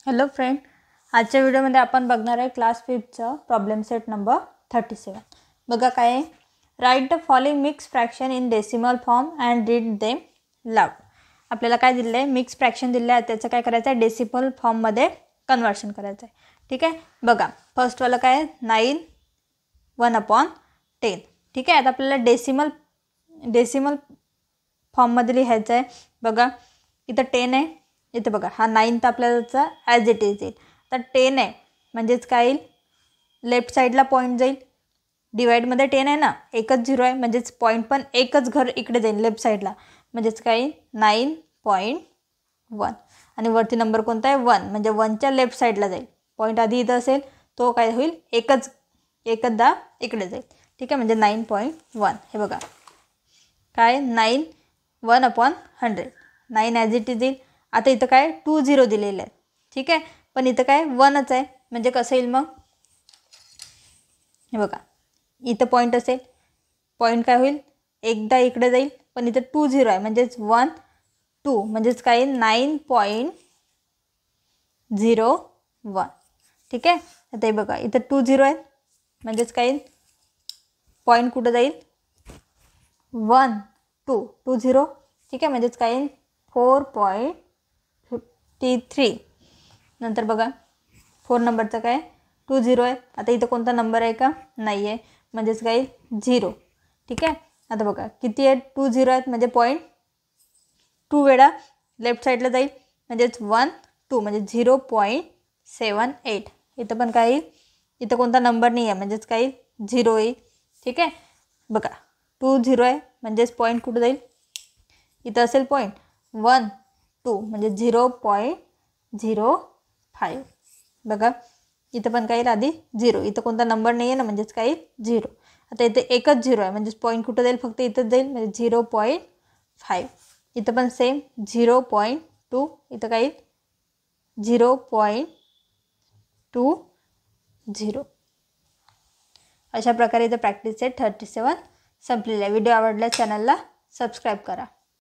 Hello friend, आजच्या व्हिडिओमध्ये आपण बघणार आहे क्लास 5चा प्रॉब्लेम सेट नंबर 37. बघा काय आहे. Write the following mix fraction in decimal form and read them loud. आपल्याला काय दिलं आहे, मिक्स फ्रॅक्शन दिलं आहे, त्याचं काय करायचं आहे, डेसिमल फॉर्ममध्ये कन्वर्शन करायचं आहे. ठीक आहे. बघा फर्स्टवालं काय आहे, 9 1/10. ठीक आहे. आता आपल्याला डेसिमल फॉर्ममध्ये लिहायचं आहे. बघा इथं 10 आहे, इथे बघा हा 9 तर आपल्याला ॲज इट इज येईल. तर 10 आहे म्हणजेच काय येईल, लेफ्ट साईडला पॉईंट जाईल. डिवाईडमध्ये 10 आहे ना, एकच 0 आहे म्हणजेच पॉईंट पण एकच घर इकडे जाईल लेफ्ट साईडला, म्हणजेच काय येईल 9.1. आणि वरती नंबर कोणता आहे 1, म्हणजे 1च्या लेफ्ट साईडला जाईल. पॉईंट आधी इथं असेल तो काय होईल, एकचदा इकडे जाईल. ठीक आहे, म्हणजे 9.1. हे बघा काय 9 1/100. 9 ॲज इट इज येईल. आता इथं काय 2 0 दिलेलं आहे. ठीक आहे, पण इथं काय 1च आहे, म्हणजे कसं येईल मग, हे बघा इथं पॉईंट असेल, पॉईंट काय होईल एकदा इकडे जाईल, पण इथं 2 0 आहे म्हणजेच 1 2, म्हणजेच काय 9.01. ठीक आहे. आता हे बघा इथं 2 0 आहे म्हणजेच काय पॉईंट कुठं जाईल 1 2 2 0. ठीक आहे, म्हणजेच काय 4.53. नंतर बघा 4 नंबरचं काय 2 0 आहे. आता इथं कोणता नंबर आहे का, नाही आहे, म्हणजेच काय 0. ठीक आहे. आता बघा किती आहेत 2 0 आहेत, म्हणजे पॉईंट 2 वेळा लेफ्ट साईडला जाईल, म्हणजेच 1 2, म्हणजे 0.78. इथं पण काय येईल, इथं कोणता नंबर नाही आहे म्हणजेच काय 0 येईल. ठीक आहे. बघा 2 0 आहे म्हणजेच पॉईंट कुठं जाईल, इथं असेल पॉईंट 1 2, म्हणजे 0.05. बघा इथं पण काय आधी 0, इथं कोणता नंबर नाही आहे ना, म्हणजेच काय 0. आता इथे एकच 0 आहे म्हणजेच पॉईंट कुठं जाईल, फक्त इथंच जाईल, म्हणजे 0.5. इथं पण सेम 0.2, इथं काय 0.20. अशा प्रकारे इथं प्रॅक्टिस सेट 37 संपलेला आहे. व्हिडिओ आवडल्यास चॅनलला सबस्क्राईब करा.